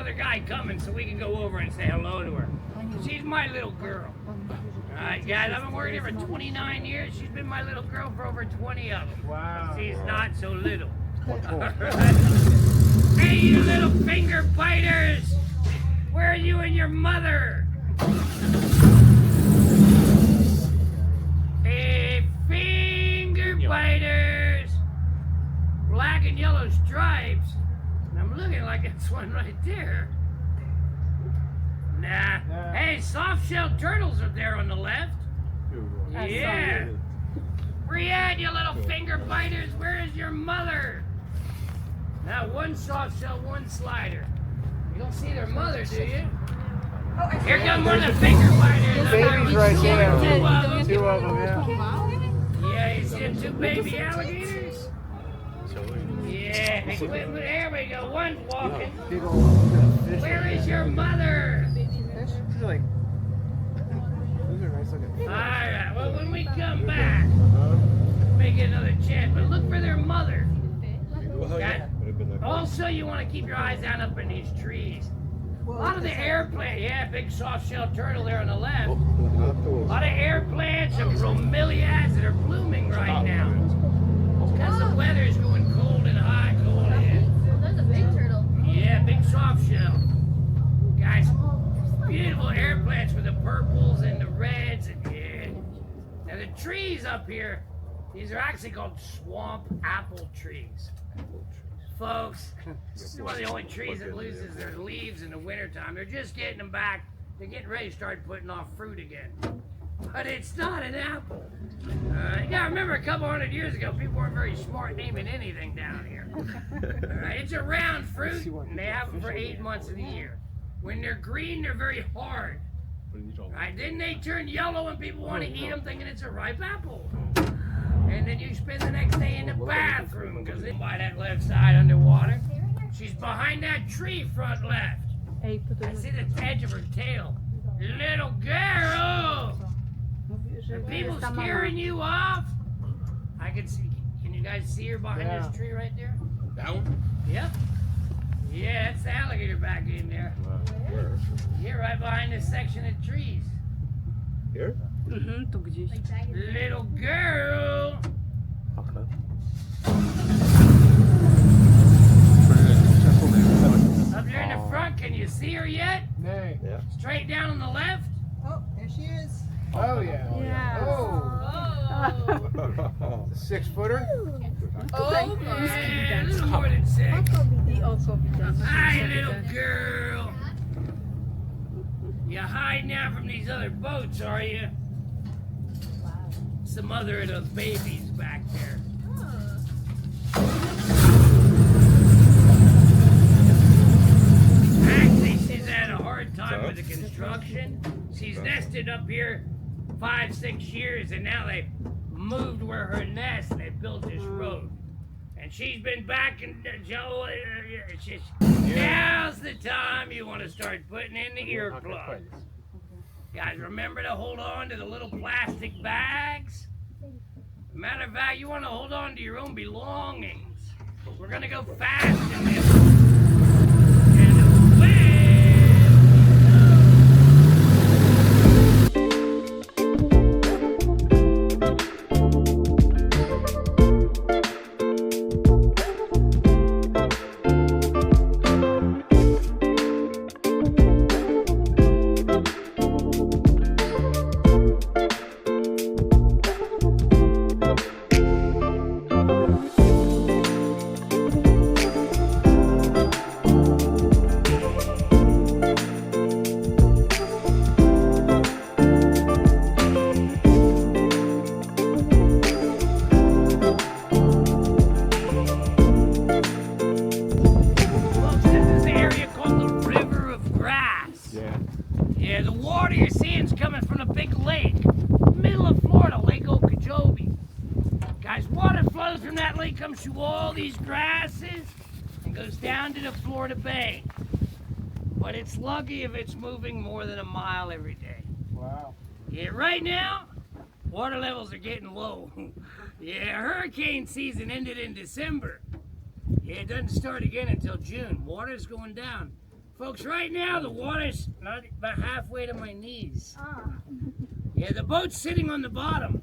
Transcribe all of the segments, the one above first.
another guy coming so we can go over and say hello to her. She's my little girl. Alright guys, I've been working here for 29 years. She's been my little girl for over 20 of them. Wow. She's not so little. Alright. Hey, you little finger biters! Where are you and your mother? Hey, finger biters! Black and yellow stripes. And I'm looking like it's one right there. Nah. Hey, soft-shelled turtles are there on the left. Yeah. Where you at, you little finger biters? Where is your mother? Now, one soft shell, one slider. You don't see their mother, do you? Here come one of the finger biters. Babies right there. Two of them. Two of them, yeah. Yeah, you see them two baby alligators? Yeah. There we go. One's walking. Where is your mother? These are like, those are nice looking. Alright, well, when we come back, make another chance, but look for their mother. Also, you want to keep your eyes down up in these trees. A lot of the airplanes, yeah, big soft-shelled turtle there on the left. A lot of air plants and bromeliads that are blooming right now. Because the weather's going cold and hot, cold in. There's a big turtle. Yeah, big soft-shell. Guys, beautiful air plants with the purples and the reds. And yeah. Now the trees up here, these are actually called swamp apple trees. Folks, this is one of the only trees that loses their leaves in the wintertime. They're just getting them back. They're getting ready to start putting off fruit again. But it's not an apple. You gotta remember a couple hundred years ago, people weren't very smart naming anything down here. It's a round fruit, and they have them for 8 months of the year. When they're green, they're very hard. Right? Then they turn yellow and people want to eat them thinking it's a ripe apple. And then you spend the next day in the bathroom because they by that left side underwater. She's behind that tree front left. I see the edge of her tail. Little girl! Are people scaring you off? I can see. Can you guys see her behind this tree right there? That one? Yep. Yeah, it's the alligator back in there. Where? Yeah, right behind this section of trees. Here? Tu gdzieś. Little girl! Up there in the front, can you see her yet? Nay. Yeah. Straight down on the left? Oh, there she is. Oh, yeah. Yeah. Oh. 6-footer? Oh, Yeah, a little more than 6. I oko widać. Hi, little girl. You hiding out from these other boats, are you? Some other of those babies back there. Actually, she's had a hard time with the construction. She's nested up here 5-6 years, and now they moved where her nest and they built this road. And she's been back in Joe. Now's the time you want to start putting in the earplugs. Guys, remember to hold on to the little plastic bags. Matter of fact, you want to hold on to your own belongings. We're gonna go fast in this. And away. Yeah, the water you're seeing is coming from a big lake, middle of Florida, Lake Okeechobee. Guys, water flows from that lake, comes through all these grasses, and goes down to the Florida Bay. But it's lucky if it's moving more than a mile every day. Wow. Yeah, right now, water levels are getting low. Yeah, hurricane season ended in December. Yeah, it doesn't start again until June. Water's going down Folks, right now the water's not about halfway to my knees. Ah. Yeah, the boat's sitting on the bottom.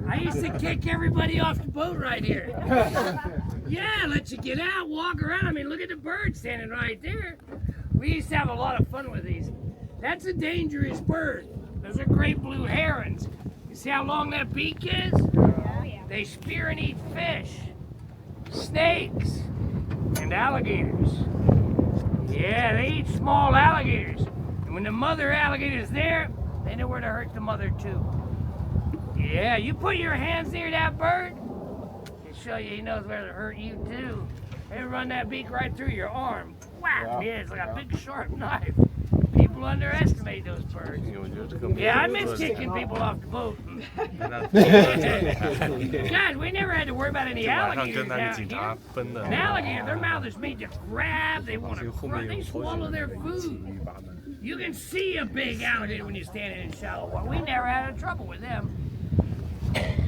I used to kick everybody off the boat right here. Yeah, let you get out, walk around. I mean, look at the bird standing right there. We used to have a lot of fun with these. That's a dangerous bird. Those are great blue herons. You see how long that beak is? Oh, yeah. They spear and eat fish, snakes, and alligators. Yeah, they eat small alligators. And when the mother alligator's there, they know where to hurt the mother too. Yeah, you put your hands near that bird, he'll show you he knows where to hurt you too. He'll run that beak right through your arm. Whap! Yeah, it's like a big sharp knife. People underestimate those birds. Yeah, I miss kicking people off the boat. Guys, we never had to worry about any alligators out here. An alligator, their mouth is made to grab. They want to crush. They swallow their food. You can see a big alligator when you're standing in shallow water. We never had any trouble with them.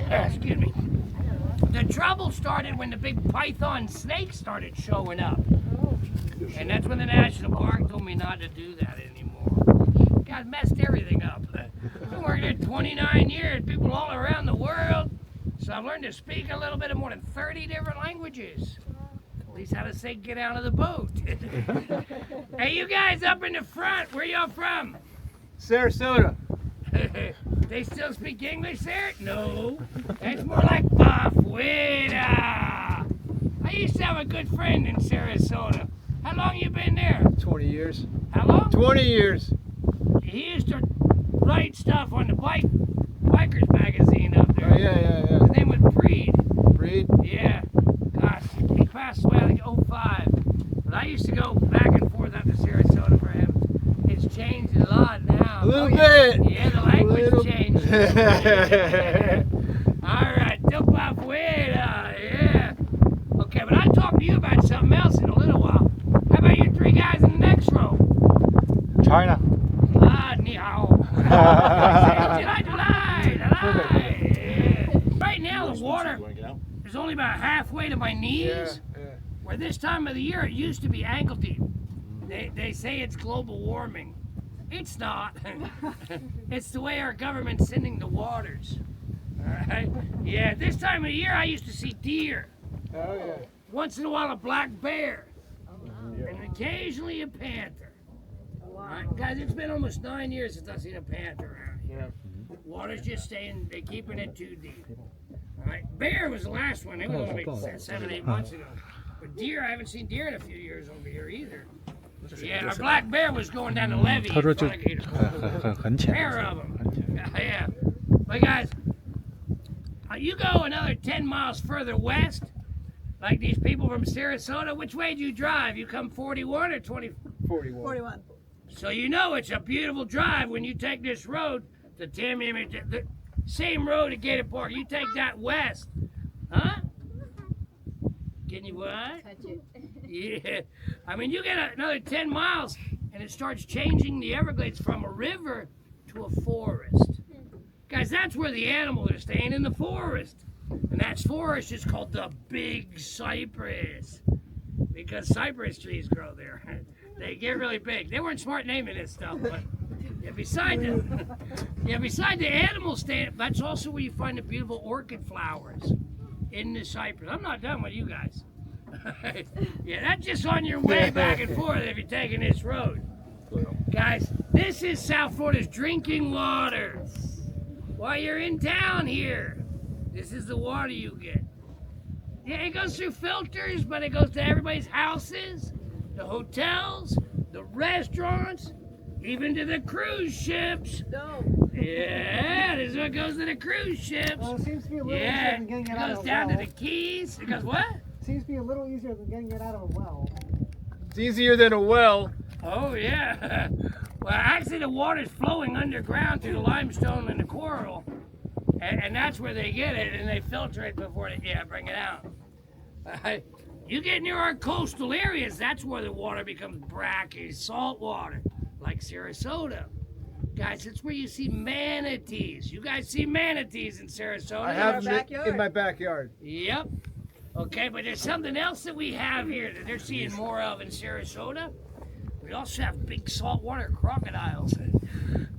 Excuse me. The trouble started when the big python snakes started showing up. And that's when the National Park told me not to do that anymore. God messed everything up. I've been working here 29 years, people all around the world. So I've learned to speak a little bit of more than 30 different languages. At least how to say get out of the boat. Hey, you guys up in the front, where y'all from? Sarasota. They still speak English there? No. That's more like Bafuera. I used to have a good friend in Sarasota. How long you been there? 20 years. How long? 20 years. He used to write stuff on the Bikers magazine up there. Oh, yeah. His name was Breed. Breed? Yeah. Gosh, he passed away, I think, 05. But I used to go back and forth up to Sarasota for him. It's changed a lot now. A little bit. Yeah, the language changed. Yeah. All right, Del Pafuera, yeah. Okay, but I'll talk to you about something else in a little while. How about you three guys in the next row? China. Ah, ni hao. Right now, the water is only about halfway to my knees. Yeah. Where this time of the year it used to be ankle deep. They say it's global warming. It's not. It's the way our government's sending the waters. All right? Yeah, this time of the year I used to see deer. Oh, yeah. Once in a while a black bear. And occasionally a panther. All right, guys, it's been almost 9 years since I've seen a panther around here. Water's just staying, they're keeping it too deep. All right, bear was the last one. They were only like 7, 8 months ago. But deer, I haven't seen deer in a few years over here either. Yeah, our black bear was going down the levee in front of Gator. Pair of them. Yeah. But guys, you go another 10 miles further west, like these people from Sarasota. Which way do you drive? You come 41 or 20? 41. 41. So you know it's a beautiful drive when you take this road to the same road to Gator Park. You take that west, huh? Can you what? Touch it. Yeah. I mean, you get another 10 miles and it starts changing the Everglades from a river to a forest. Guys, that's where the animals are staying, in the forest. And that forest is called the Big Cypress, because cypress trees grow there. They get really big. They weren't smart naming this stuff, but beside the animals staying, that's also where you find the beautiful orchid flowers in the cypress. I'm not done with you guys. Yeah, that's just on your way back and forth if you're taking this road. Guys, this is South Florida's drinking water. While you're in town here, this is the water you get. Yeah, it goes through filters, but it goes to everybody's houses, the hotels, the restaurants, even to the cruise ships. No. Yeah, this is what goes to the cruise ships. Well, it seems to be a little easier Yeah, than it getting it out goes of a down to well. the Keys. It goes what? Seems to be a little easier than getting it out of a well. It's easier than a well. Oh, yeah. Well, actually, the water's flowing underground through the limestone and the coral. And that's where they get it, and they filter it before they bring it out. You get near our coastal areas, that's where the water becomes brackish, salt water, like Sarasota. Guys, it's where you see manatees. You guys see manatees in Sarasota? I have our them backyard. in my backyard. Yep. Okay, but there's something else that we have here that they're seeing more of in Sarasota. We also have big saltwater crocodiles.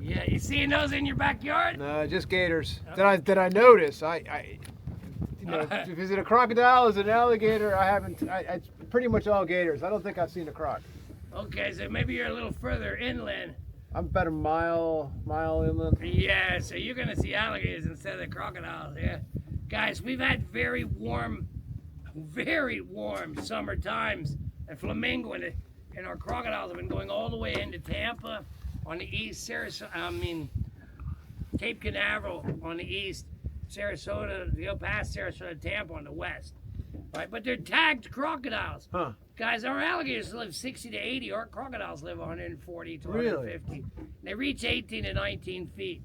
Yeah, you seeing those in your backyard? No, just gators. Did I notice? You know, is it a crocodile? Is it an alligator? I haven't. It's pretty much all gators. I don't think I've seen a croc. Okay, so maybe you're a little further inland. I'm about a mile inland. Yeah, so you're gonna see alligators instead of the crocodiles. Yeah, guys, we've had very warm summer times, and flamingo and our crocodiles have been going all the way into Tampa on the east, Cape Canaveral on the east, Sarasota, past Sarasota, Tampa on the west. Right, but they're tagged crocodiles. Huh. Guys, our alligators live 60 to 80. Our crocodiles live 140 to 150. They reach 18 to 19 feet.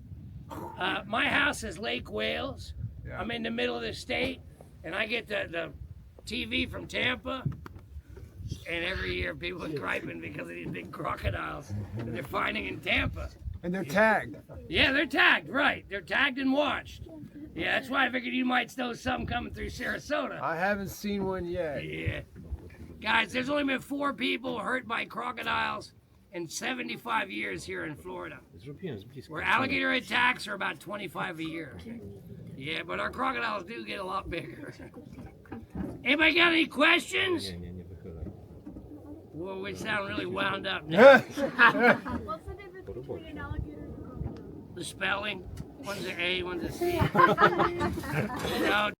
My house is Lake Wales. Yeah. I'm in the middle of the state, and I get the TV from Tampa. And every year people are griping because of these big crocodiles that they're finding in Tampa. And they're tagged. Yeah, they're tagged, right. They're tagged and watched. Yeah, that's why I figured you might know some coming through Sarasota. I haven't seen one yet. Yeah. Guys, there's only been 4 people hurt by crocodiles in 75 years here in Florida. Where alligator attacks are about 25 a year. Yeah, but our crocodiles do get a lot bigger. Anybody got any questions? Well, we sound really wound up now. What's the difference between an alligator and a crocodile? The spelling. One's an A, one's a C. No,